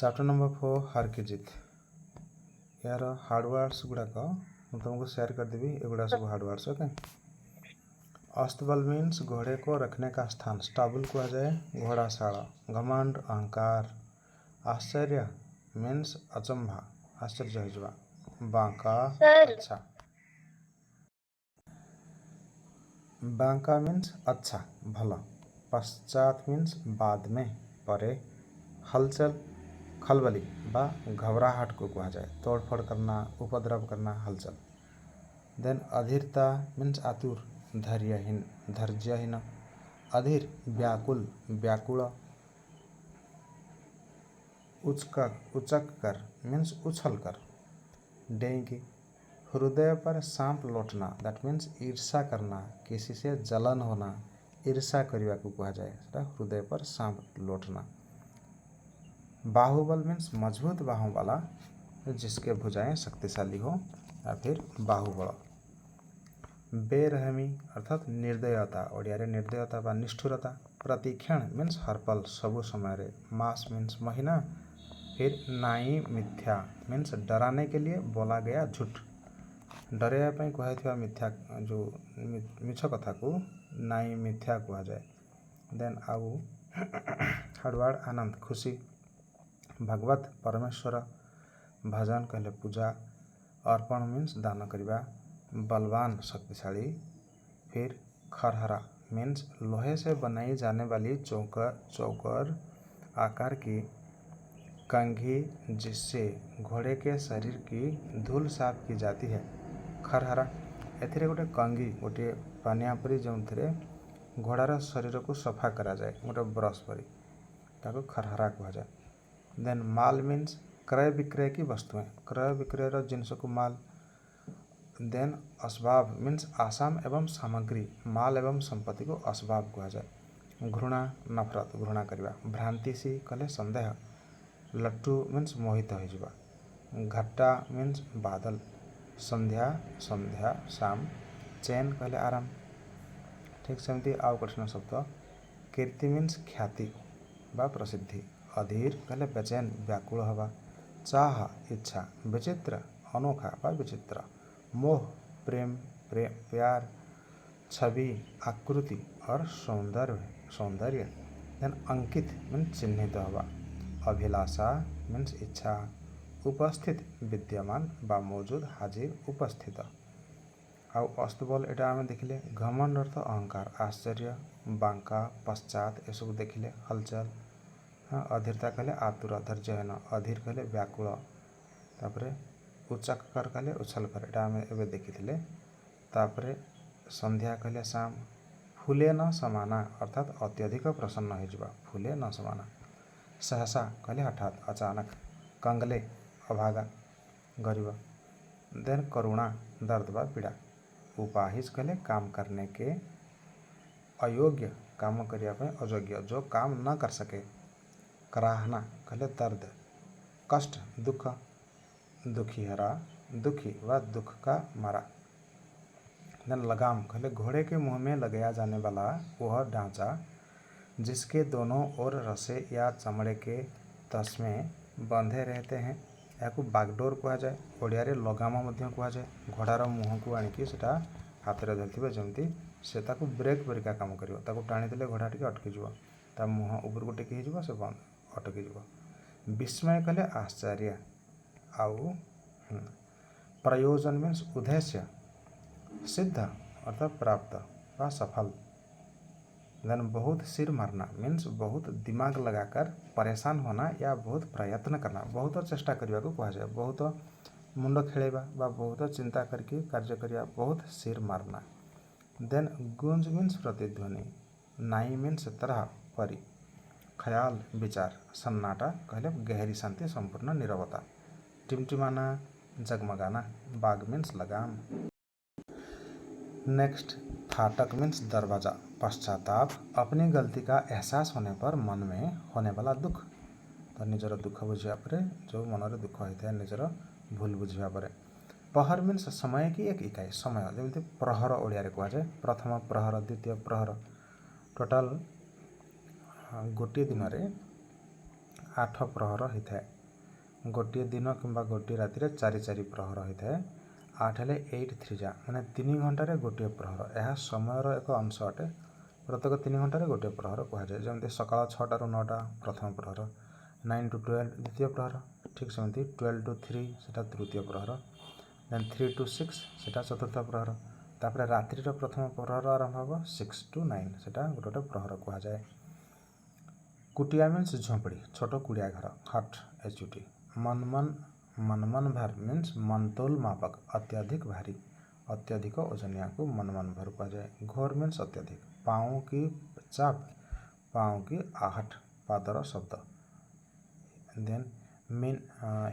Chapter number 4 हार की जीत यार हार्डवर्ड्स गुड़ाक तुमको शेयर करदेवी एगुड़ा सब हार्डवर्ड्स ओके। अस्तबल मीन्स घोड़े को रखने का स्थान, स्टाबुल कहा जाए घोड़ाशाला। घमंड अहंकार। आश्चर्य मीन्स अचंभा, आश्चर्य हो। बांका अच्छा, बांका मीन्स अच्छा भल। पश्चात मीन्स बाद में परे। हलचल खलबली बा घबराहट को कहा जाए, तोड़फोड़ करना, उपद्रव करना, हलचल। देन अधीरता मीन्स आतुर, धैर्यहीन, धैर्यहीन। अधीर व्याकुल, व्याकुल। उचक कर मीन्स उछल कर, डेंगी। हृदय पर सांप लौटना, दैट मीन्स ईर्षा करना, किसी से जलन होना, ईर्षा करने को कहा जाए, हृदय पर सांप लौटना। बाहुबल मीन्स मजबूत बाहों वाला, जिसके भुजाएं शक्तिशाली हो, या फिर बाहुबल। बेरहमी अर्थात निर्दयता, ओडिया निर्दयता व निष्ठुरता। प्रतिक्षण मीन्स हरपल, सबु समय। मास मीन्स महीना। फिर नाई मिथ्या मीन्स डराने के लिए बोला गया झूठ, डराइबा कहुवा मिथ्या जो मिछ कथा को नाई मिथ्या कहा जाए। देन आउ हार्डवर्ड आनंद खुशी। भगवत परमेश्वर। भजन कहले पूजा। अर्पण मीन्स दान करवा। बलवान शक्तिशाली। फिर खरहरा मीन्स लोहे से बनाई जाने वाली चौकर आकार की कंघी, जिससे घोड़े के शरीर की धूल साफ की जाती है। खरहरा एथिरे गोटे कंघी, गोटे पानिया परी जो घोड़ार शरीर को सफा करा जाए, गोटे ब्रश परी, ताको खरहरा कहा जाए। देन माल मीन्स क्रय विक्रय की वस्तुएं, क्रय विक्रय जिनस को माल। देन असबाब मीन्स आसाम एवं सामग्री, माल एवं संपत्ति को असबाब कहा जाए। घृणा नफरत, घृणा करवा। भ्रांतिसी कहले संदेह। लट्टू मीन्स मोहित हो। घट्टा मीन्स बादल। संध्या संध्या शाम। चैन कहले आराम। ठीक सेमती आउ कठिन शब्द कीर्ति मीन्स ख्याति बा प्रसिद्धि। अधीर कहले बेचैन, व्याकुल हवा। चाह इच्छा। विचित्र अनोखा बा विचित्र। मोह प्रेम, प्यार। छवि आकृति और सौंदर्य। देन अंकित मीन्स चिन्हित हवा। अभिलाषा मीन्स इच्छा। उपस्थित विद्यमान बा मौजूद, हाजिर, उपस्थित। आउ अस्तबल एटा आम देखिले। घमंड अर्थ अहंकार, आश्चर्य। बांका पश्चात ये सब देखिले। हलचल। हाँ अधीरता कहले आतुर, धैर्यहीन। अधीर कहले व्याकुल। तापरे उचक कर कहले उछल कर, एटा आम एबे देखिथिले। तापरे संध्या कहले शाम। फूले न समाना अर्थात अत्यधिक प्रसन्न हो जावा, फूले न समाना। सहसा कहले हठात, अचानक। कंगले अभागा, गरीब। देन करुणा दर्द व पीड़ा। उपाहिज कहले काम करने के अयोग्य, काम करने अयोग्य, जो काम न कर सके। कराहना कहले दर्द, कष्ट, दुख। दुखी हरा, दुखी व दुख का मारा। देन लगाम कहले घोड़े के मुंह में लगाया जाने वाला वह ढांचा, जिसके दोनों ओर रस्से या चमड़े के तस्मे बंधे रहते हैं, याकू बागडोर कहा जाए। ओडिया रे लगाम मध्य कहा जाए। घोड़ार मुँह को आणिकी सेटा हाथ में धरथिबे, जमती से ताकू ब्रेक परिका काम करिवो, ताकू टाणी देले घोड़ा टिके अटकी जिवो, ता मुँह ऊपर को टेकी हिजिवो, से बंद अटकी जिवो। विस्मय कहले आश्चर्य। आउ प्रयोजन मीन्स उद्देश्य। सिद्ध अर्थात प्राप्त व सफल। देन बहुत सिर मारना मीन्स बहुत दिमाग लगाकर परेशान होना या बहुत प्रयत्न करना, बहुत चेष्टा करने को कहा जाए। बहुत मुंड खेलेबा बा बहुत चिंता करके कार्य करिया, बहुत सिर मारना। देन गुंज मीन्स प्रतिध्वनि। नाई मीन्स तरह परी। ख्याल विचार। सन्नाटा कहले गहरी शांति, संपूर्ण नीरवता। टिमटिमाना जगमगाना। बाग मीन्स लगाम। नेक्स्ट फाटक मीन्स दरवाजा। पश्चाताप अपनी गलती का एहसास होने पर मन में होने वाला दुख, तो निजर दुख बुझा पर जो मन में दुख होता है, निजर भूल बुझा पर। पहर मीन्स समय की एक इकाई, समय जमी प्रहर ओडिया कहा जाए। प्रथम प्रहर, द्वितीय प्रहर। टोटाल गोटे दिन में 8 ପ୍ରହର ହୋଇଥାଏ। ଗୋଟିଏ ଦିନ କିମ୍ବା ଗୋଟିଏ ରାତିରେ 4 ପ୍ରହର ହୋଇଥାଏ। 8 ହେଲେ 8 3 ମାନେ 3 ଘଣ୍ଟାରେ ଗୋଟିଏ ପ୍ରହର। ଏହା ସମୟର ଏକ ଅଂଶ ଅଟେ। ପ୍ରତ୍ୟେକ 3 ଘଣ୍ଟାରେ ଗୋଟିଏ ପ୍ରହର କୁହାଯାଏ। ଯେମିତି ସକାଳ 6ଟାରୁ 9ଟା ପ୍ରଥମ ପ୍ରହର, 9 to 12 ଦ୍ୱିତୀୟ ପ୍ରହର। ଠିକ୍ ସେମିତି 12 to 3 ସେଟା ତୃତୀୟ ପ୍ରହର, ଦେନ୍ 3 to 6 ସେଟା ଚତୁର୍ଥ ପ୍ରହର। ତାପରେ ରାତ୍ରିର ପ୍ରଥମ ପ୍ରହର ଆରମ୍ଭ ହେବ 6 to 9 ସେଟା ଗୋଟେ ପ୍ରହର କୁହାଯାଏ। କୁଟିଆ ମିନ୍ସ ଝୋପଡ଼ି, ଛୋଟ କୁଡ଼ିଆ ଘର, ହଟ୍ HUT। मनमन भर मीन्स मनतोल मापक, अत्यधिक भारी, अत्यधिक ओजनिया को मनमन भर कुहाଯାଏ। घोर मीन्स अत्यधिक। पाँव की चाप, पाँव की आहट, पादर शब्द। देन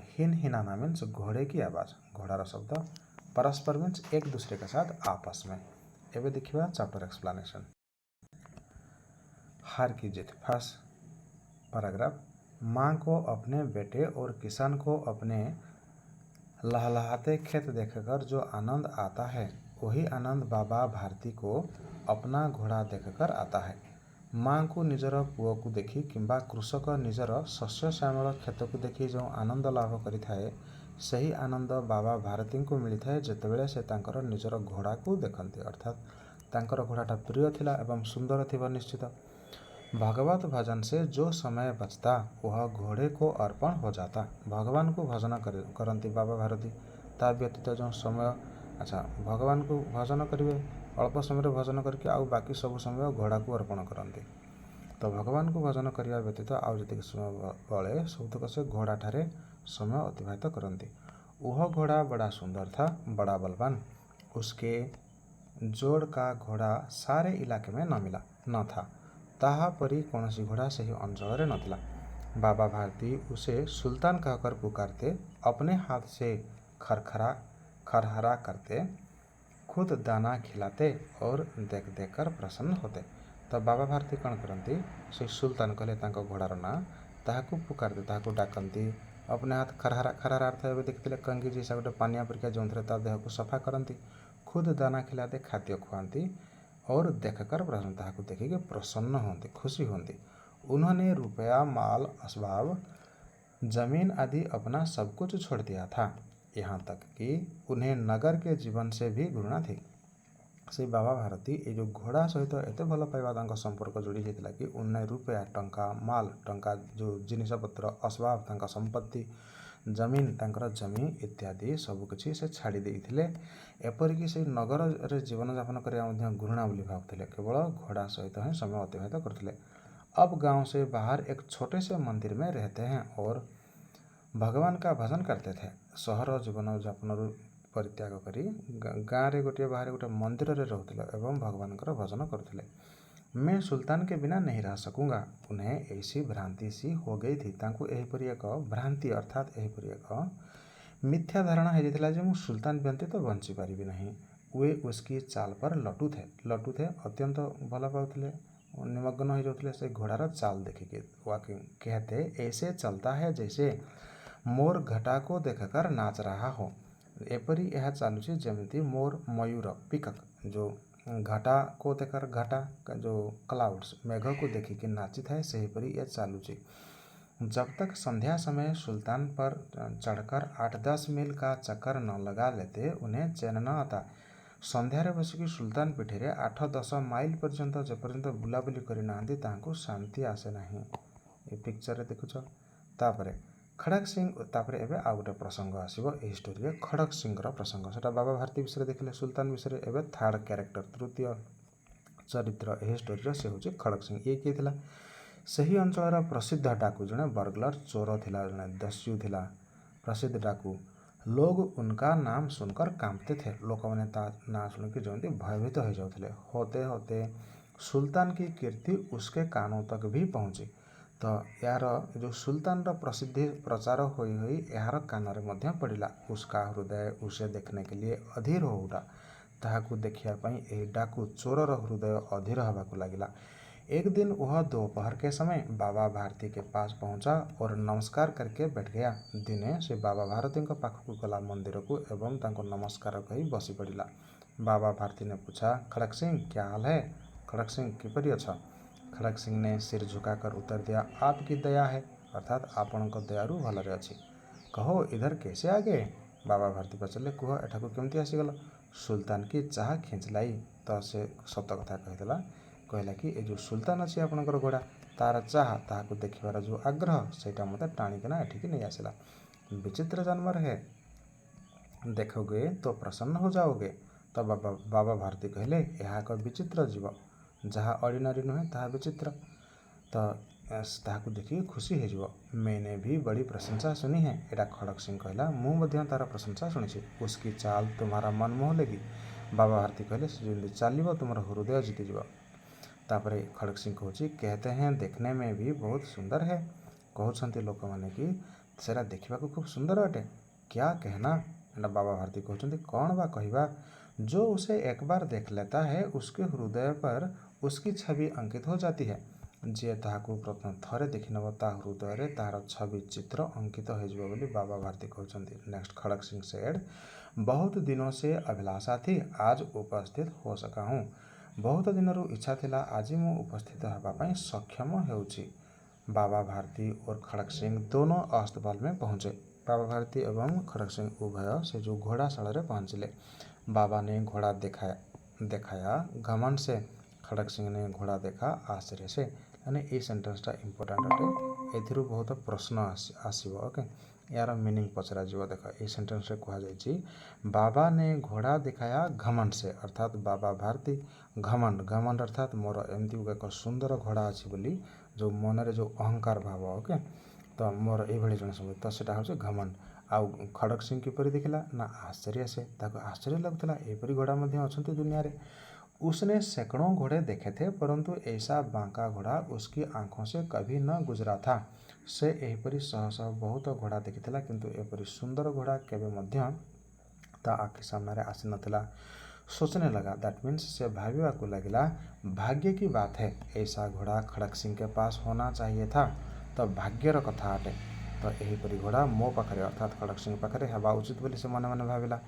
हिन हिनाना मीन्स घोड़े की आवाज़, घोड़ार शब्द। परस्पर मीन्स एक दूसरे के साथ आपस में। एवं देखिए चैप्टर एक्सप्लेनेशन। हार की जीत, फर्स्ट पैराग्राफ। माँ को अपने बेटे और किसान को अपने लहलहाते खेत देखकर जो आनंद आता है, वही आनंद बाबा भारती को अपना घोड़ा देखकर आता है। माँ को निजर पुओ को देखी किंबा कृषक निजर शस्य श्यामल खेत को देखी जो आनंद लाभ करिथाए, सही आनंद बाबा भारती को मिलिथाए जेतेबेले से तांकर निजर घोड़ा को देखते। अर्थात तांकर घोड़ाटा प्रिय थिला एवं सुंदर थिबा निश्चित। भगवत भजन से जो समय बचता वह घोड़े को अर्पण हो जाता। भगवान को भजन करती बाबा भारती, ता व्यतीत जो समय, अच्छा भगवान को भजन करेंगे अल्प समय भजन करके आउ बाकी सब समय घोड़ा को अर्पण करती। तो भगवान को भजन करने व्यतीत आउ जी समय बड़े सबतक से घोड़ा ठारे समय अतिबाहित करती। वह घोड़ा बड़ा सुंदर था, बड़ा बलवान। उसके जोड़ का घोड़ा सारे इलाके में न था। ताहा परी कौनसी घोड़ा सही अंचल न थिला। बाबा भारती उसे सुल्तान कहकर पुकारते, अपने हाथ से खरहरा करते, खुद दाना खिलाते और देख देख कर प्रसन्न होते। तो बाबा भारती कौन करती, से सुल्तान कहले तांको घोड़ार ना, ताहाकू पुकारते, ताहाकू डाकती। अपने हाथ खरहरा अर्थ एवं देखते कंगी जैसा गोटे पानिया परीक्षा जो ता देह को सफा करती, खुद दाना खिलाते, खाद्य खुआती और देखकर प्रसन्न, ताहाकू देखिए प्रसन्न होते, खुशी होती। उन्होंने रुपया, माल, असबाब, जमीन आदि अपना सब कुछ छोड़ दिया था, यहाँ तक कि उन्हें नगर के जीवन से भी घृणा थी। से बाबा भारती ये जो घोड़ा सहित एत भल पाइबा संपर्क जोड़ी जाता कि उन्हें रुपया, टंका, माल, टंका जो जिनिस पत्र, असबाब, तांका संपत्ति, जमीन, तांकर जमी इत्यादि सबकिछि से छाड़ी देइथिले। एपरिक से नगर रे जीवन यापन करने घृणा बोली भावुले, केवल घोड़ा सहित ही समय अतिबाहित करते। अब गांव से बाहर एक छोटे से मंदिर में रहते हैं और भगवान का भजन करते थे। सहर जीवन यापन परित्याग करी गाँव रे गोटे बाहर गोटे मंदिर रे रहते एवं भगवान का भजन करते। मैं सुल्तान के बिना नहीं रह सकूँगा। उन्हें ऐसी भ्रांति सी हो गई थी, तांको एहीपरि एक भ्रांति अर्थात एहीपरि एक मिथ्या धारणा हो जाता जे मुझे सुल्तान व्यतीत तो बंची पारिबी नहीं। वे उसकी चाल पर लटू थे, अत्यंत भल पाउथिले, निमग्न हो जाते से घोड़ार चाल देखिके। वाकिंग कहते ऐसे चलता है जैसे मोर घटा को देखकर नाच रहा हो। एपरी यह चालुची जमिति मोर मयूर पिकक जो घटा को देखकर, घटा जो क्लाउड्स मेघ को देखिके नाची थाए, सेहीपरी यह चालुची। जब तक संध्या समय सुल्तान पर चढ़कर 8-10 मील का चक्कर न लगा लेते उन्हें चैन न आता। संध्यारे बसिकी सुल्तान पीठे 8-10 माइल पर्यंत जेपर्यंत बुलाबुली करना तांको शांति आसे नहीं। ये पिक्चर देखुच। तापरे खड़क सिंह, तापरे एबे आ गोटे प्रसंग आसीबो एही स्टोरी रे, खड़क सिंह प्रसंग। सेटा बाबा भारती विषय देखिले, सुल्तान विषय एबे थर्ड कैरेक्टर, तृतीय चरित्र एही स्टोरी रे से होची खड़क सिंह। ये किए थिला, सही अंचल प्रसिद्ध डाकू, जड़े बर्गलर चोर थिला, जड़े दस्यु थिला, प्रसिद्ध डाकू। लोग उनका नाम सुनकर कांपते थे। लोक मैंने ना सुनकर जमती भयभीत हो जाते। होते होते सुल्तान की कीर्ति उसके कानों तक भी पहुँची। तो यार जो सुल्तान प्रसिद्धि प्रचार होई होई यार कानरे मध्य पड़ा। उसका हृदय उसे देखने के लिए अधीर हो उठा। ताहाकू देखिया पई एही डाकू चोरर हृदय अधीर हवाकू लागिला। एक दिन वह दोपहर के समय बाबा भारती के पास पहुंचा और नमस्कार करके बैठ गया। दिने से बाबा भारती के पाखक गला मंदिर को एवं तांको नमस्कार कही बसी पड़ा। बाबा भारती ने पूछा, खड़क सिंह क्या हाल है? खड़क सिंह किपरि अच्छा? खड़क सिंह ने सिर झुकाकर उत्तर दिया, आपकी दया है। अर्थात आपणक दयारू भलरे अछि। कहो इधर कैसे आ गए? बाबा भारती पचारे कह एठाकू केमती आसीगल? सुल्तान की चाह खिंचलाई। तो से सत कथा कहीदेला, कहला कि ए जो सुल्तान अच्छी आपणकर घोड़ा तार चाह ताकू देखिबार जो आग्रह सेटा मते टाणिकिना एठिकी नहीं आसिला। विचित्र जानवर है, देखोगे तो प्रसन्न हो जाओगे। तो बाबा भारती कहले यह एक विचित्र जीव, जहाँ ऑर्डिनरी नुहे ताहा विचित्र, तो ताहाकू देखिए खुशी हो। मैंने भी बड़ी प्रशंसा सुनी है। एटा खड़क सिंह कहला, मु मध्य तार प्रशंसा सुनी। उसकी चाल तुम्हारा मन मोह लेगी। बाबा भारती कहले जल्दी चलो तुम हृदय जीतीज। तापरे खड़क सिंह कहूँ कहते हैं देखने में भी बहुत सुंदर है। कहते लोक मैंने कि सेरा देखा खूब सुंदर अटे, क्या कहना? बाबा भारती कहते कौन बा कहवा, जो उसे एक बार देख लेता है उसके हृदय पर उसकी छवि अंकित हो जाती है। जे ताहाकू प्रथम थरे देखिनब ता हृदय तार छवि चित्र अंकित हो बाबा भारती कहते। नेक्स्ट खड़क सिंह सेड, बहुत दिनों से अभिलाषा थी, आज उपस्थित हो सका हूँ। बहुत दिनरू इच्छा थिला, आज मु उपस्थित होगापाई सक्षम होउछि। बाबा भारती और खड़क सिंह दोनों अस्तबल में पहुँचे। बाबा भारती एवं खड़क सिंह उभय से जो घोड़ाशाला पहुँचले। बाबा ने घोड़ा देखाया घमंड से, खड़क सिंह ने घोड़ा देखा आश्चर्य से। यानी ये सेंटेंसटा इंपोर्टेंट अटे, एथिरू बहुत प्रश्न आसीबो। ओके, यार मीनिंग पचरा जीव। देख ये सेंटेंस कह जाए बाबा ने घोड़ा दिखाया घमंड से, अर्थात बाबा भारती घमंड घमंड अर्थात मोर एमती एक सुंदर घोड़ा अच्छी बोली जो मनरे जो अहंकार भाव। ओके, तो मोर ये जन समझ तो सेटा हूँ घमंड। आउ खड़क सिंह किपरि देखला ना आश्चर्य से, ताको आश्चर्य लगुला एपरी घोड़ा मध्य अछंती दुनिया रे। उसने सैकड़ों घोड़े देखे थे, परंतु ऐसा बांका घोड़ा उसकी आंखों से कभी न गुजरा था। से एहीपरि शह शह बहुत घोड़ा देखिथिला, किंतु एपरि सुंदर घोड़ा केबे मध्य ता आखि सामने आसी नथिला। सोचने लगा, दैट मीन्स से भाविबा को लगिला, भाग्य की बात है, ऐसा घोड़ा खड़क सिंह के पास होना चाहिए था। तो भाग्यर कथा अटे। तो एहीपरि घोड़ा मो पाखरे अर्थात खड़क सिंह पाखरे हेबा उचित बोली से मने मने भाविला।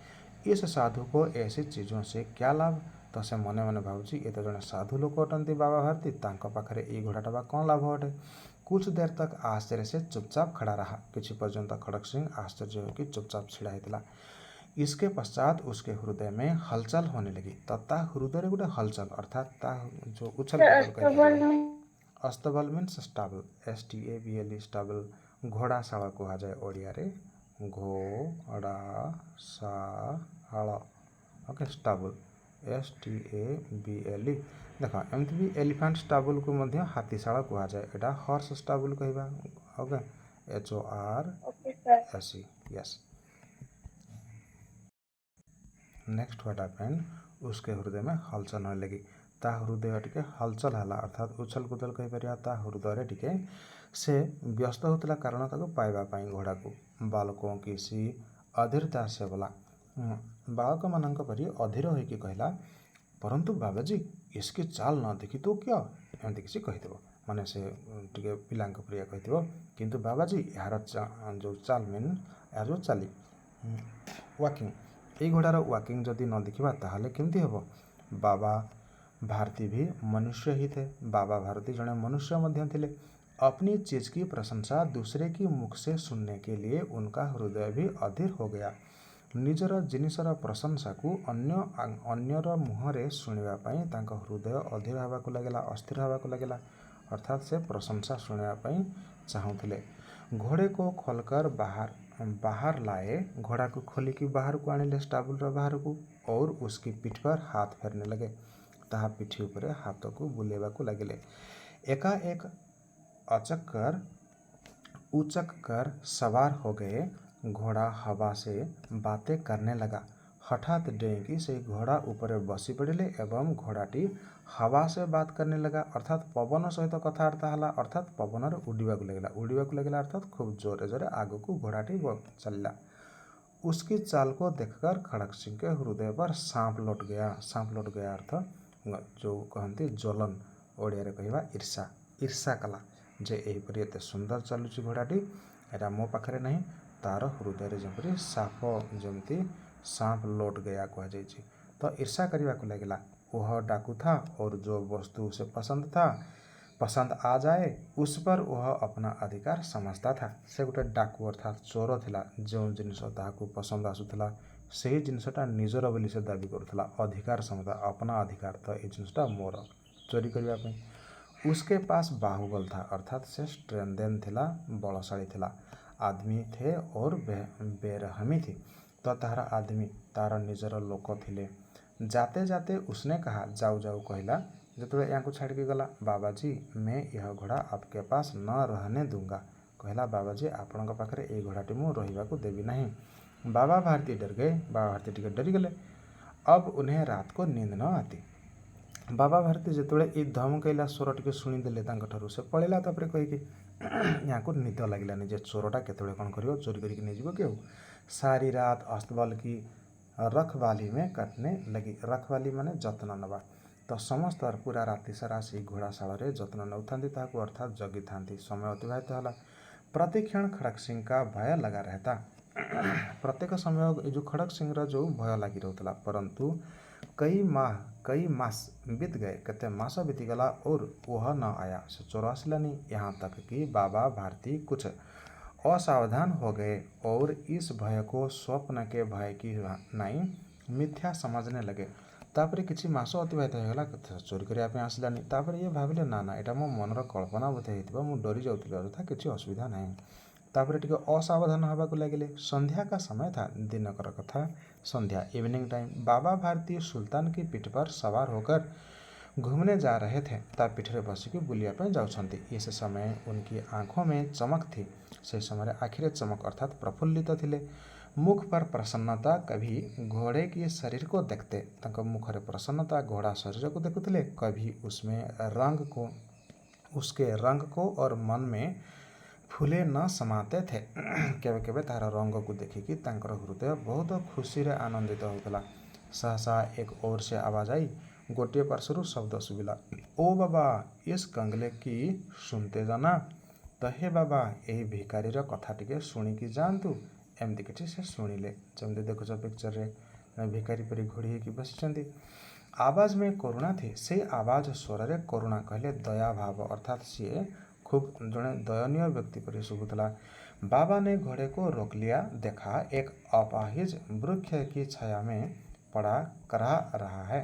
इस साधु को ऐसी चीज़ों से क्या लाभ? तो से मने मने भावुची ये तो जड़े साधु लोक अटंती बाबा भारती, तांको पाखरे ये घोड़ाटा बा कौन लाभ अटे? कुछ देर तक आश्चर्य से चुपचाप खड़ा रहा। किछि पर्यंत खड़क सिंह आश्चर्य होकर चुपचाप छिड़ा होता। इसके पश्चात उसके हृदय में हलचल होने लगी। तथा हृदय गोटे हलचल अर्थात ता जो उछल अस्तबल मीन्स स्टाबल, STABL स्टाबल, घोड़ाशाला कह जाए ओडिया रे घोड़ाशाला। Okay, स्टाबल STABL। देख एमती भी एलिफेंट स्टाबल को मध्य हाथीशाला कह जाए, एटा हॉर्स स्टाबल कहबा। Okay, HORSE, yes. Next what happened, उसके हृदय में हलचल होने लगी। ता हृदय टिके हलचल है अर्थात उछल कुदल कहीपर। ता हृदय टिके से व्यस्त होता, कारण ताको पाइबा पाई घोड़ा को। बालकों की सी अधीरता से बोला, बालक मानक परी अधीर होइकी कहला, परंतु बाबाजी इसकी चाल न देखी तो क्या, एमती किसी कहीदेव माने से टिके पिलांक प्रिया कहीदेव। किंतु बाबाजी यार जो चाल मीन यार जो चाली वाकिंग, ये घोड़ार वाकिंग जदि न देखा ताहले केमती हेबो? बाबा भारती भी मनुष्य ही थे। बाबा भारती जड़े मनुष्य मध्य थे। अपनी चीज की प्रशंसा दूसरे की मुख से सुनने के लिए उनका हृदय भी अधीर हो गया। निजर जिनिसर प्रशंसा को अन्यर मुहरे शुणा हृदय अधीर होगा लगे, अस्थिर होगा लगे। अर्थात से प्रशंसा शुणा चाहूले। घोड़े को खोलकर बाहर लाए, घोड़ा को खोलिकी बाहर को आनिले स्टाबुल बाहर को, और उसकी पीठ पर हाथ फेरने लगे। ताहा पिठी उपरे हाथ को बुलेवा को लगे। एकाएक उचक कर सवार हो गए। घोड़ा हवा से बातें करने लगा। हठात डेंकी से घोड़ा ऊपर बसी पड़े एवं घोड़ाटी हवा से बात करने लगा, अर्थात पवन सहित कथबार्ता है, अर्थात पवन उड़ा लगे अर्थात खूब जोरे जोरे आग को घोड़ाटी चलला। उसकी चाल को देखकर खड़क सिंह के हृदय पर सांप लौट गया अर्थ जो कहते ज्वलन, ओडिया रे कहवा ईर्षा कला। जे एहीपरि एते सुंदर चलुची घोड़ाटी, एटा मो पाखरे नहीं, तार हृदय जमपरी साप जमती सांप लौट गया कह जाइए। तो ईर्षा करने को लगला। वह डाकू था और जो वस्तु उसे पसंद था पसंद आ जाए उस पर वह अपना अधिकार समझता था। से गोटे डाकू अर्थात चोर थिला, जो जिनिस ताहाकू पसंद आसुला से जिनसटा निजर बोली से दाबी करुला, अधिकार समझता अपना अधिकार, तो ये जिनसटा मोर चोरी करने। उसके पास बाहुबल था अर्थात से स्ट्रेंदेन थिला, बलशाली थिला, आदमी थे और बेरहमी थी। तो तार आदमी तार निजर लोक थिले। जाते जाते उसने कहा, जाऊ जाऊ कहला जो यहाँ को छाड़ के गला, बाबा जी मैं यह घोड़ा आपके पास न रहने दूंगा। कहला, बाबा जी आपण पाखे ये घोड़ाटी मु रहा देवी नहीं। बाबा भारती डर गए। बाबा भारती टिके डरी गले। अब उन्हें रात को नींद न आती। बाबा भारती जिते ये धमकैला स्वर टी शुणीदे से पलैला। तापर कहीकि यहाँ को निद लगलानी जे चोरटा केतबेले कौन कर चोरी करके नहीं जीव कि। सारी रात अस्तबल की रखवाली में कटने लगी। रखवाली माने जत्न नवा। तो समस्त पूरा राति सारा से घोड़ाशाल जत्न नौ था अर्थात जगी था। समय अतिवाहित होला। प्रतिक्षण खड़क सिंह का भय लगा रहता। प्रत्येक समय जो खड़क सिंह जो भय लगी रहता। परंतु कई मास बीत गए। कते मास बीतीगला और वह न आया। से चोर आसलानी। यहाँ तक कि बाबा भारती कुछ असावधान हो गए और इस भय को स्वप्न के भय की नहीं मिथ्या समझने लगे। तापर किसी मास अतिवाहित होगा चोरी करने आसलानी। तापर ये भाविले ना ना यहाँ मो मनर कल्पना बोधे होता, मुझे डरी जाऊँगी अर्थात किसी असुविधा ना। तापर टिके असावधान होगा लगे। संध्या का समय था। दिनकर कथा संध्या इवनिंग टाइम। बाबा भारती सुल्तान की पीठ पर सवार होकर घूमने जा रहे थे। ता पीठरे बसिकी बुलियापे जाउछंती। इस समय उनकी आँखों में चमक थी। से समय आखिरे चमक अर्थात प्रफुल्लित थिले। मुख पर प्रसन्नता। कभी घोड़े के शरीर को देखते तक मुखरे प्रसन्नता घोड़ा शरीर को देखुले, कभी उसमें उसके रंग को और मन में फूले न समाते थे। केवे केवे तार रंग को देखिकी तांकर हृदय बहुत खुशी रे आनंदित होता। सहसा एक ओर से आवाज आई। गोटे पार्श्व शब्द शुभिला, ओ बाबा इस कंगले की सुनते जाना। तो हे बाबा यही भिखारी कथा टिके शुणिकी जातु। एमती कि से शुणिले। जमी देखुच पिक्चर रे भिखारी परी घोड़ी होगी बसी। आवाज में करुणा थी। से आवाज स्वर रे करुणा कहले दया भाव अर्थात सी खूब जड़े दयनीय व्यक्ति पर शुभुला। बाबा ने घोड़े को रोक लिया। देखा एक अपाहिज वृक्ष की छाया में पड़ा करा रहा है।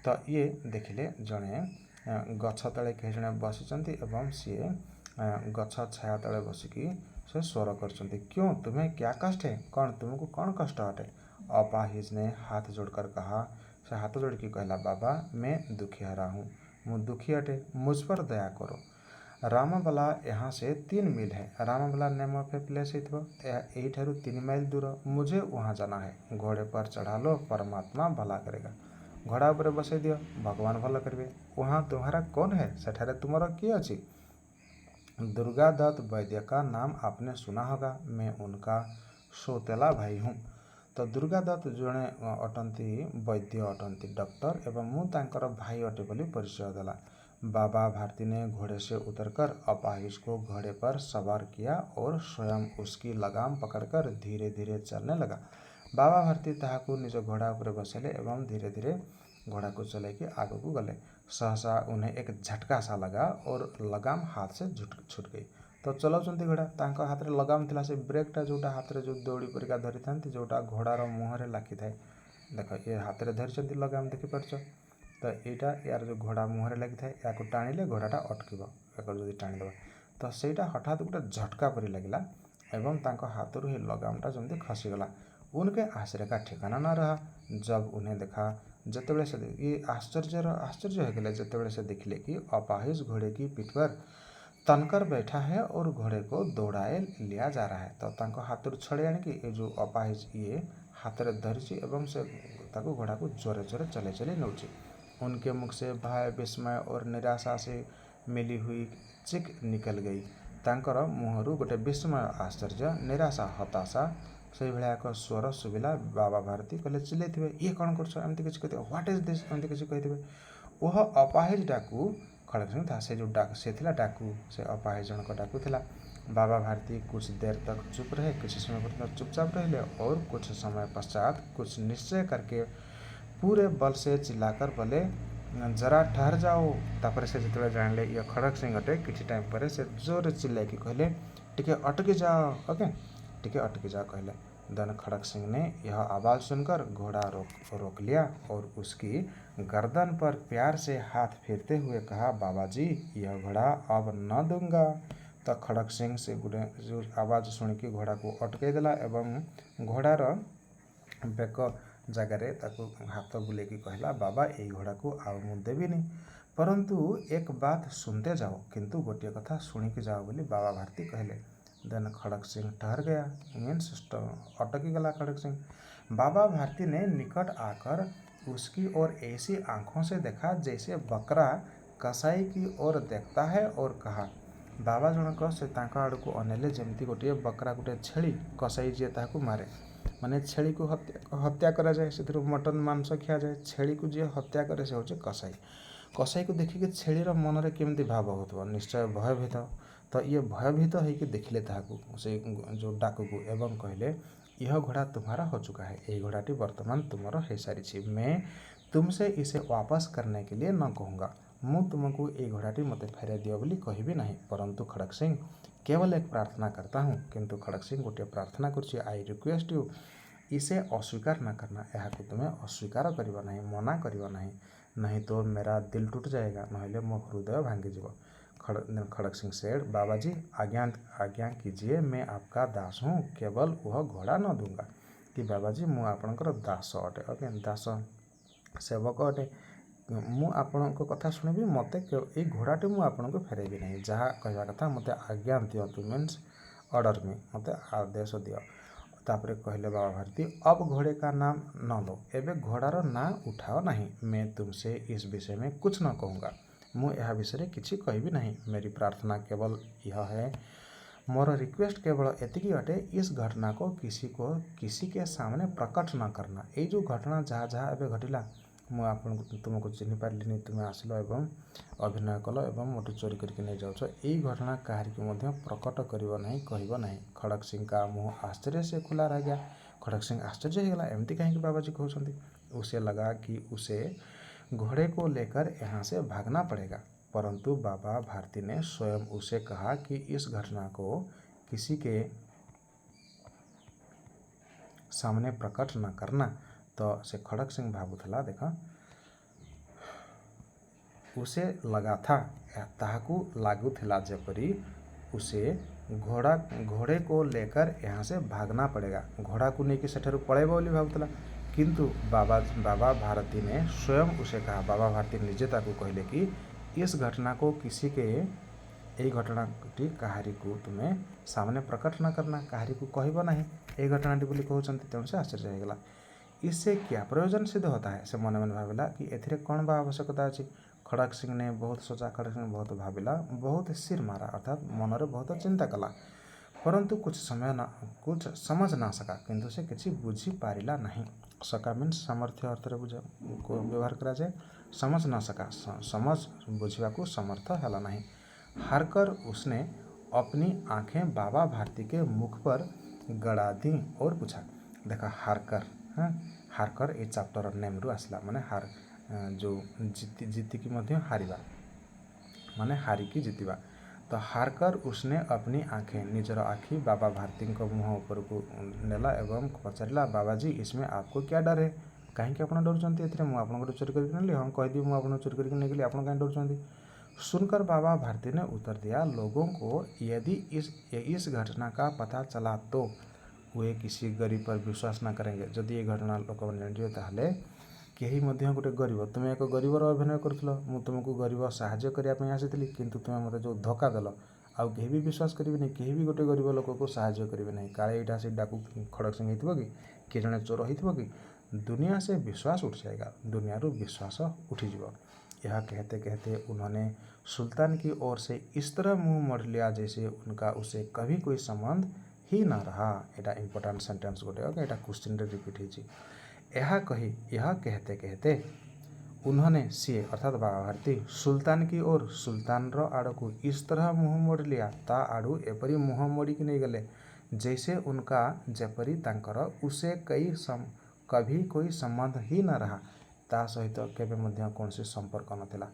तो ये देखिले जड़े गछ तले कहीं जड़े बसी एवं सी गछ छाया तले बसिकी से स्वर कर, क्यों तुम्हें क्या कष्ट है, कौन तुमको कौन कष्ट हटे। अपाहिज ने हाथ जोड़कर कहा। से हाथ जोड़ के कहला, बाबा मैं दुखियारा हूँ, मुझ दुखी हटे, मुझ पर दया करो। रामबला यहाँ से 3 मील है। रामबला नेम ऑफ ए प्लेस यही 3 मील दूर। मुझे वहाँ जाना है। घोड़े पर चढ़ा लो, परमात्मा भला करेगा। घोड़ा पर बसई दियो, भगवान भला करेंगे। वहाँ तुम्हारा कौन है, सेठारे तुम्हारा किए अच्छी। दुर्गा दत्त वैद्य का नाम आपने सुना होगा। मैं उनका सौतेला भाई हूँ। तो दुर्गा दत्त जड़े अटंती वैद्य अटंती डॉक्टर एवं मु तांकर भाई अटे बोली परिचय देला। बाबा भारती ने घोड़े से उतरकर अपाहिज को घोड़े पर सवार किया और स्वयं उसकी लगाम पकड़कर धीरे धीरे चलने लगा। बाबा भारती ताहाकू निज घोड़ा पर बसेले एवं धीरे धीरे घोड़ा को चले कि आग को गले। सहसा उन्हें एक झटका सा लगा और लगाम हाथ से छूट गई। तो चलाउछंती घोड़ा, तांका हाथ रे लगाम थिला। से ब्रेकटा जोटा हाथ रे जो दौड़ी परिका धरी थांती, जोटा घोड़ार मुहरे लाखी थाए। देख ये हाथ रे धरिछंती लगाम, देखि पारछ। तो यहाँ यार जो घोड़ा मुहरे लगी था या टाणिले घोड़ाटा अटकिब। एक जदि टाणीदेव तो सहीटा हठात गोटे झटका परी लगिला एवं तांको हाथरू ही लगामटा जमी खसीगला। उनके आश्चर्य का ठिकाना न रहा। जब उन्हें देखा जितेबाला से ये आश्चर्य हो गए जितेबाला से देखिले कि अपाहिज घोड़े की पीठ पर तनकर बैठा है और घोड़े को दौड़ाए लिया जा रहा है। तो तांको हाथरू छड़े आने की ये जो अपाहिज ये हाथ में धरी एवं से ताको घोड़ा को जोरे जोरे चले चले नौची। उनके मुख से भय, विस्मय और निराशा से मिली हुई चिक निकल गई। तांकर मुहरु गोटे विस्मय, आश्चर्य, निराशा, हताशा से भाया एक स्वर शुभिला। बाबा भारती कहले चिल्ले थे, ये कौन करमती किसी कहते व्हाट इज दिस एमती किसी कही। वह अपाहिज डाकू खड़क सिंह था। से जो से थिला डाकू, से अपाहिज जनक डाकू थिला। बाबा भारती कुछ देर तक चुप रहे, किसी समय पर्यंत चुपचाप रहे और कुछ समय पश्चात कुछ निश्चय करके पूरे बल से चिल्लाकर बोले, जरा ठहर जाओ। तापर से जिते जानले ये खड़क सिंह अटे किसी टाइम पर से जोर चिल्ला कि कहले टिके अटकी जाओ। ओके, टिके अटकी जाओ कहले। देन खड़क सिंह ने यह आवाज़ सुनकर घोड़ा रोक लिया और उसकी गर्दन पर प्यार से हाथ फेरते हुए कहा, बाबा जी यह घोड़ा अब न दूंगा। तो खड़क सिंह से जो आवाज़ शुणिकी घोड़ा को अटकई देला एवं घोड़ार बेक जगार हाथ बुलेकी कहला, बाबा यही घोड़ा को आउ मु देविनी, परंतु एक बात सुनते जाओ, किंतु गोटे कथा शुणिकी जाओ बोली बाबा भारती कहले। देन खड़क सिंह ठहर गया, मीन्स अटकी गला खड़क सिंह। बाबा भारती ने निकट आकर उसकी ओर ऐसी आंखों से देखा जैसे बकरा कसाई की ओर देखता है और कहा, बाबा जनक से आड़ को अनेले जमती गोटे बकरा गोटे छेली कसाई जी ताकू मारे, माने छेली को हत्या करा जाए, से मटन मांस खिया जाए, छेली को जी हत्या करे से होचे कसाई। कसाई को देखिके छेलीर मनरे केमती भाव होथबो, निश्चय भयभीत। तो ये भयभीत होइके देखिले ताकू से जो डाकू को एवं कहले, यह घोड़ा तुम्हारा हो चुका है, यही घोड़ाटी वर्तमान तुम्हारा हो सारी, मैं तुमसे इसे वापस करने के लिए न कहूँगा, मु तुमको ये घोड़ाटी मते फेरे दियो बोली कहबी नहीं, परंतु खड़क सिंह केवल एक प्रार्थना करता हूँ। किंतु खड़क सिंह गोटे प्रार्थना कर, आई रिक्वेस्ट यू इसे अस्वीकार न करना, यहाँ को तुम्हें अस्वीकार करना नहीं, मना करना नहीं, नहीं तो मेरा दिल टूट जाएगा, नहले मो हृदय भांगी जीव। खड़क सिंह सेठ, बाबा जी आज्ञा कीजिए, मैं आपका दास हूँ, केवल वह घोड़ा न दूंगा। कि बाबा जी मु आपणकर दास अटे, ओके दास सेवक अटे, मु आपण कथा शुणबी, मत ये घोड़ाटी मु आपन को फेरेबी नहीं, जहाँ कहवा कथा मत आज्ञा दिंतु, मीन्स ऑर्डर मी, मत आदेश दियो। तापर कहले बाबा भारती, अब घोड़े का नाम न लो, एबे घोड़ार ना उठाओ नहीं, मैं तुमसे इस विषय में कुछ न कहूँगा, मु यह विषय किसी कहबी नहीं, मेरी प्रार्थना केवल यह है, मोर रिक्वेस्ट केवल एतिकी अटे, इस घटना को किसी के सामने प्रकट न करना। ये जो घटना जहाँ जहाँ एबे घटिला, मु आपन तुमको चिन्ह पारिनी, तुम्हें आसिल एवं अभिनय कल एवं मोटू चोरी करके नहीं जाऊछ, यही घटना कहार की मध्य प्रकट करिव नहीं, कहब नहीं। खड़क सिंह का मुँह आश्चर्य से खुला रह गया। खड़क सिंह आश्चर्य होगा, एमती कहीं बाबाजी कहते। उसे लगा कि उसे घोड़े को लेकर यहाँ से भागना पड़ेगा, परंतु बाबा भारती ने स्वयं उसे कहा कि इस घटना को किसी के सामने प्रकट न करना। तो से खड़क सिंह भावुला, देखा उसे लगा था ताकू लगुला जपरी उसे घोड़े को लेकर यहाँ से भागना पड़ेगा, घोड़ा को लेकिन सेठू पड़ेब बोली भावुला, किंतु बाबा भारती ने स्वयं उसे कहा, बाबा भारती निजे ताकू कहले कि इस घटना को किसी के यही घटनाटी कहारी को तुम्हें सामने प्रकट न करना, कहारी को कहब नहीं, यही घटनाटी बोली कहते। तेणु से आश्चर्य होगा, इससे क्या प्रयोजन सिद्ध होता है। से मन मन भाविला कि एथिरे कौन बा आवश्यकता अच्छी। खड़क सिंह ने बहुत सोचा, खड़क सिंह बहुत भाविला, बहुत सिर मारा, अर्थात मनरे बहुत चिंता कला, परंतु कुछ समझ ना सका, किंतु से किसी बुझी पारिला नहीं। सका मीन सामर्थ्य अर्थ को व्यवहार करा जाए, समझ ना सका, समझ बुझा को समर्थ है नहीं। हारकर उसने अपनी आंखें बाबा भारती के मुख पर गड़ा दी और पूछा, देखा हारकर, हाँ हारकर ये चैप्टर नेम रु आसला, माने हार जो जीतिकी मध्य हारिबा, माने हारिकी जीतिबा। तो हारकर उसने अपनी आंखें निजर आखि बाबा भारती मुँह ऊपर को नेला एवं पचारा, बाबा जी इसमें आपको क्या डर है, कहीं आप डरुंच, मुझे आपको चोरी करके हाँ कहदी मुझे चोरी करके नहीं गली, आप कहीं डरुंच। सुनकर बाबा भारती ने उत्तर दिया, लोगों को यदि इस घटना का पता चला तो वे किसी गरीब पर विश्वास ना करेंगे। जदि ये घटना लोक जानिए ताहले कहीं गोटे गरीब, तुम्हें एक गरीबर अभिनय करुल, मु तुमको गरीब साहाय्य करने आसी, किंतु तुम्हें मत जो धोखा देल, आउ कहीं भी विश्वास करेंगे नहीं, कहीं भी गोटे गरीब लोक को साहाय्य करेंगे नहीं, काले यहाँ से डाकू खड़क सिंह हो कि जड़े चोर हो कि दुनिया से विश्वास उठ जाएगा, दुनिया रू विश्वास उठीज। यह कहते कहते उन्होंने सुल्तान की ओर से इस तरह मुंह मोड़ लिया जैसे उनका उसे कभी कोई संबंध ही ना रहा। एटा इंपोर्टेंट सेंटेंस गोटे, ओके एटा क्वेश्चन रे रिपीट होची। यह कहते कहते उन्होंने सी अर्थात बाबा भारती सुल्तान की ओर सुल्तान रो आड़ को इस तरह मुँह मोड़ लिया, ता आड़ू एपरी मुँह मोड़ी की नहीं गले जैसे उनका जेपरी तांकर उसे कभी कोई संबंध ही न रहा। ता सहित केबे मध्य कौनसी संपर्क नथिला।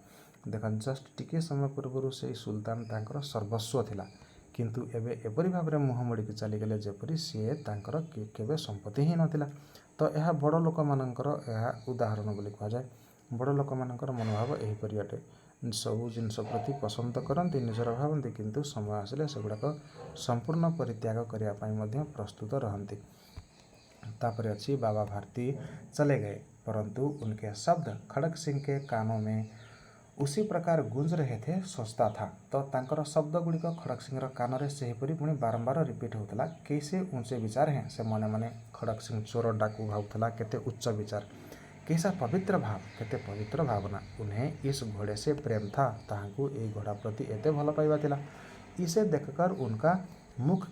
देख जस्ट टिके समय पूर्व से सुल्तान तांकर सर्वस्व थिला, किंतु एबे एपरी भाव मुह मोड़ी चलीगले जेपरी सी तांकर केबे संपत्ति ही नथिला। तो यह बड़ लोक मानकर यह उदाहरण बोली कह जाए। बड़ लोक मानकर मनोभाव एहीपरि अटे, सबू जिनस प्रति पसंद करती निजर भावती, किंतु समय आसिले सेगुड़ाक संपूर्ण परित्याग करने प्रस्तुत रहती। तापर अच्छी बाबा भारती चले गए, परंतु उनके शब्द खड़ग सिंह के कानों में उसी प्रकार गूंज रहे थे सोचता था। तो तांकर शब्द गुड़िक खड़ग सिंह कान में सेहीपरि पुणी बारंबार रिपीट होता। कैसे ऊंचे विचार हैं से मने मने खड़ग सिंह चोर डाकू भावुला, केते उच्च विचार, कैसा पवित्र भाव, केते पवित्र भावना। उन्हें इस घोड़े से प्रेम था, ताहांकु ए घोड़ा प्रति एते भल पाइबा थिला। इसे देखकर उनका मुख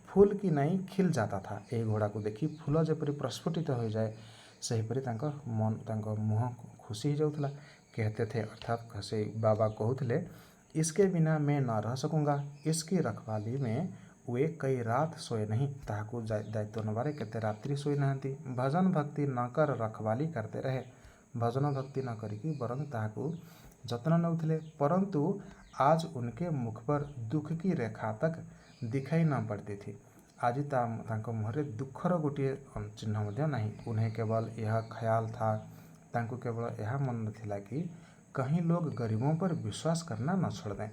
फूल की नहीं खिल जाता था। ए घोड़ा को देखी फूल जेपरी प्रस्फुटित हो जाए सेहीपरि तांको मन तांको मुह खुशी हो जाउथला। कहते थे, अर्थात से बाबा कहते, इसके बिना मैं न रह सकूँगा। इसकी रखवाली में वे कई रात सोए नहीं, ताहाकू दायित्व नबारे केते रात्रि सोई नहांती। भजन भक्ति न कर रखवाली करते रहे, भजन भक्ति न करिकी बरं ताहाकू जत्न नउथिले। परंतु आज उनके मुख पर दुख की रेखा तक दिखाई न पड़ती थी। आज तांको मुहरे दुखर गोटे चिन्ह मध्य नहीं। उन्हें केवल यह ख्याल था, तांको केवल यह मन थिला कि कहीं लोग गरीबों पर विश्वास करना न छोड़ दें,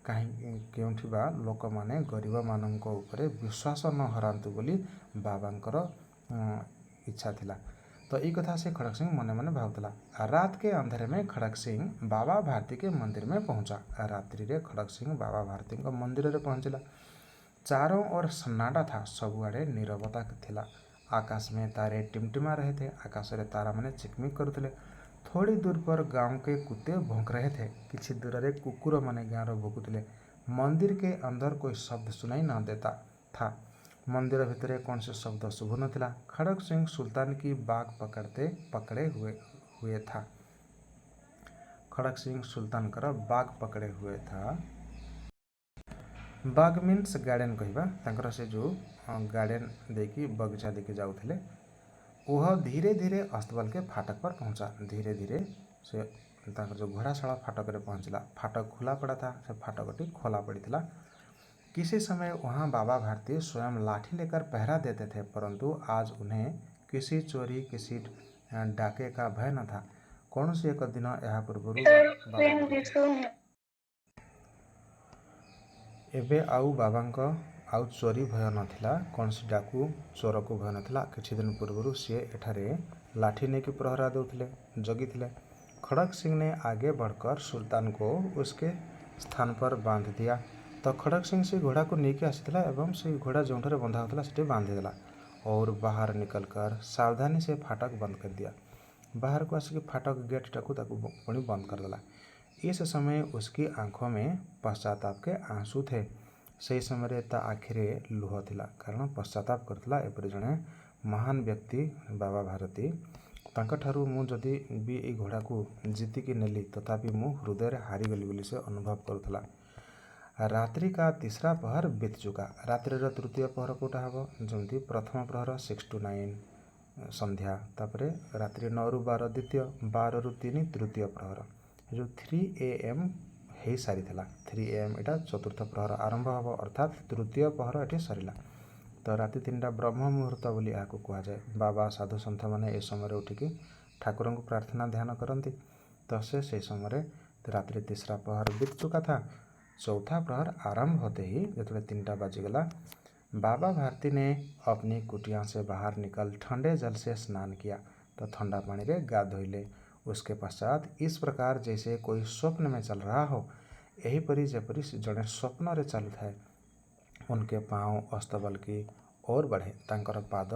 कहीं केउठी बा लोक माने गरीब मानक उपरे विश्वास न हरांतु बोली बाबांकर इच्छा थिला। तो ये कथा से खड़ग सिंह मने मने भावुला। रात के अंधेरे में खड़ग सिंह बाबा भारती के मंदिर में पहुंचा। रात्रि रे खड़ग सिंह बाबा भारती के मंदिर रे पहुंचला। चारों ओर सन्नाटा था, सबुआड़े नीरवता थिला। आकाश में तारे टिमटिमा रहे थे, आकाश रे तारा माने चिकमिक करुले। थोड़ी दूर पर गांव के कुत्ते भौंक रहे थे, किछि दूर रे कुकुर माने गाँव भुकुले। मंदिर के अंदर कोई शब्द सुनाई न देता था। मंदिर भितर कौन से शब्द शुभ न थिला। खड़ग सिंह सुल्तान की बाग पकड़े हुए था। खड़ग सिंह सुल्तान कर बाग पकड़े हुए था। बाग मीन्स गार्डन कहवा, तांकर से जो गार्डन देखी बगीचा देखी जाउथले, वह धीरे धीरे अस्तबल के फाटक पर पहुंचा। धीरे धीरे से तांकर जो घोड़ाशाला फाटक रे पहुंचला। फाटक खुला पड़ा था, से फाटकटी खोला पड़ी थिला। किसी समय वहाँ बाबा भारती स्वयं लाठी लेकर पहरा देते थे, परंतु आज उन्हें किसी चोरी किसी डाके का भय न था। कौन सी एक दिन यह पूर्व एबे आउ बाबांक आउ चोरी भय नथिला, कौन सी डाकू चोर को भय नथिला। किछि दिन पूर्व सी एठारे लाठी ने की प्रहरा देउथिले, जगिथिले। खड़ग सिंह ने आगे बढ़कर सुल्तान को उसके स्थान पर बांध दिया। तो खड़ग सिंह से घोड़ा को लेके आसीथिला एवं से घोड़ा जोंठरे बंधा होता सेठी बांध देला और बाहर निकलकर सावधानी से फाटक बंद कर दिया। बाहर को आसिक फाटक गेट टाकू पुणी बंद कर देला। इस समय उसकी आंखों में पश्चाताप के आंसू थे। सही समय ता आखिरे लुह थिला, कारण पश्चाताप करथिला एपरि जणे महान व्यक्ति बाबा भारती। तांका ठारू मु जदि भी ए घोड़ा को जीतिकी नेली तथापि मु हृदय हारी गली बोली से अनुभव करुथला। रात्रि का तीसरा पहर बीत चुका। रात्रि तृतीय पहर कोटा हम जमी प्रथम प्रहर 6 to 9 संध्या, तापरे रात्रि 9 ରୁ 12 द्वितीय, 12 ରୁ 3 तृतीय प्रहर, जो 3 AM हो सारी 3 AM एटा चतुर्थ प्रहर आरंभ हम, अर्थात तृतीय पहर ये सरला। तो राति 3टा ब्रह्म मुहूर्त बोली यहाँ कह जाए। बाबा साधु सन्थ मैंने ए समय उठिकी ठाकुर को प्रार्थना ध्यान करती। तो से समय रात्रि तीसरा पहर बीत चुका था। चौथा प्रहर आरंभ होते ही जो 3टा बाजीगला, बाबा भारती ने अपनी कुटिया से बाहर निकल ठंडे जल से स्नान किया। तो ठंडा पानी रे गाधोइले। उसके पश्चात इस प्रकार जैसे कोई स्वप्न में चल रहा हो, यही परी जेपरी जड़े स्वप्न रे चलु थाए। उनके पाँव अस्तबल की ओर बढ़े, तांकर पाद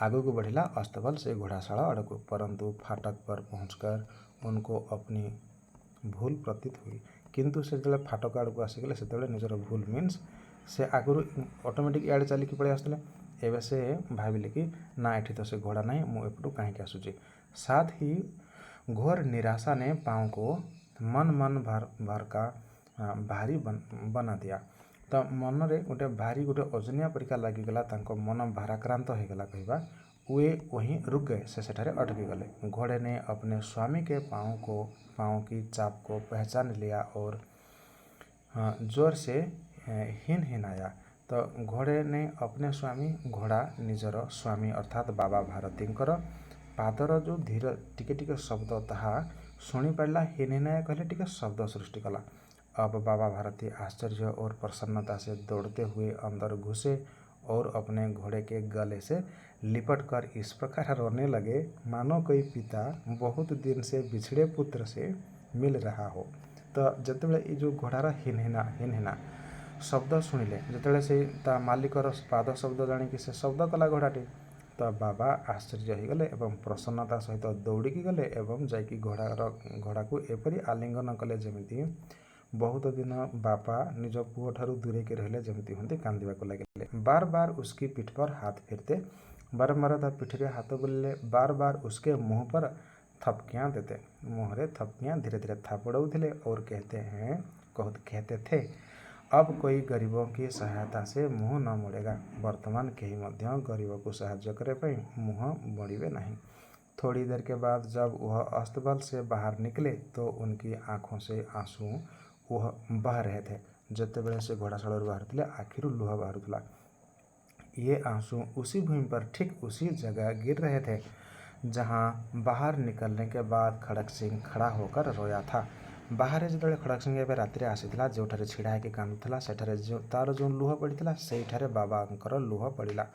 आगू को बढ़िला अस्तबल से घोड़ाशाला अड़कू, परंतु फाटक पर पहुंचकर उनको अपनी भूल प्रतीत हुई। किंतु से जो फाटक आड़ को आसीगले से निजर भूल मीन्स से आगुरी ऑटोमेटिक इे चलिकी पड़े आसते। एवं से भाविले कि ना एठी तो से घोड़ा नहीं, मु एपटू कहीं आसूची। साथ ही घोर निराशा ने पाँव को मन भर का भारी बना दिया। तो मन रे गोटे भारी गोटे ओजनिया परिका लगिगला, मन भाराक्रांत होगला कहवा। वे वहीं रुक गए, से सेठारे अटकी गले। घोड़े ने अपने स्वामी के पाँव की चाप को पहचान लिया और जोर से हिनहिनाया। तो घोड़े ने अपने स्वामी घोड़ा निजर स्वामी अर्थात बाबा भारतींकर पादर जो धीर टिके टिके शब्द ताहा शुणी पारा हिनहिनाया कहले टिके शब्द सृष्टि कला। अब बाबा भारती आश्चर्य और प्रसन्नता से दौड़ते हुए अंदर घुसे और अपने घोड़े के गले से लिपट कर इस प्रकार रोने लगे मानो कोई पिता बहुत दिन से बिछड़े पुत्र से मिल रहा हो। तो जितेबाला ये जो घोड़ार हिनहिना शब्द शुणिले जितेबाला से ता मालिकर पाद शब्द जाणिकी से शब्द कला घोड़ाटी, तो बाबा आश्चर्य हो गले एवं प्रसन्नता सहित दौड़िकी गले एवं जाकि घोड़ा को एपरी आलिंगन कले जमिति बहुत दिन बापा निज पुओ ठारू दूरे के रहिले जमिति हुंती कांदिबाको लागिले। बार बार उसकी पीठ पर हाथ फेरते, बारंबार ता पीठरे हाथ बुलिले, बार बार उसके मुंह पर थपकियां देते, मुहरे थपकियां धीरे धीरे थापड़ौथिले और कहते थे अब कोई गरीबों की सहायता से मुँह न मोड़ेगा। वर्तमान केही मध्य गरीबों को साहाय्य करे पई मुँह मोड़िबे नहीं। थोड़ी देर के बाद जब वह अस्तबल से बाहर निकले तो उनकी आँखों से आंसू वह बह रहे थे। जितेबाला से घोड़ाशाला बाहर आखिर लुह बाहरुला। ये आंसू उसी भूमि पर ठीक उसी जगह गिर रहे थे जहाँ बाहर निकलने के बाद खड़क सिंह खड़ा होकर रोया था। बाहर जो खड़क सिंह एवं राति आसीला जो छिड़ा है कांदुला सेठारे तार जो लुह पड़ा से बाबा लुह पड़ा।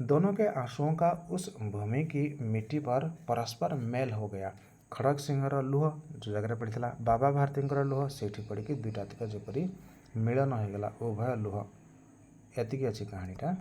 दोनों के आंसुओं का उस भूमि की मिट्टी पर परस्पर मेल हो गया। खड़क सिंहर लुह जो जगह पड़ा बाबा भारती लुह से पड़ी दुईटा तक जपरी मिलन हो गला उभय लुह। एतिकी अच्छी कहानीटा।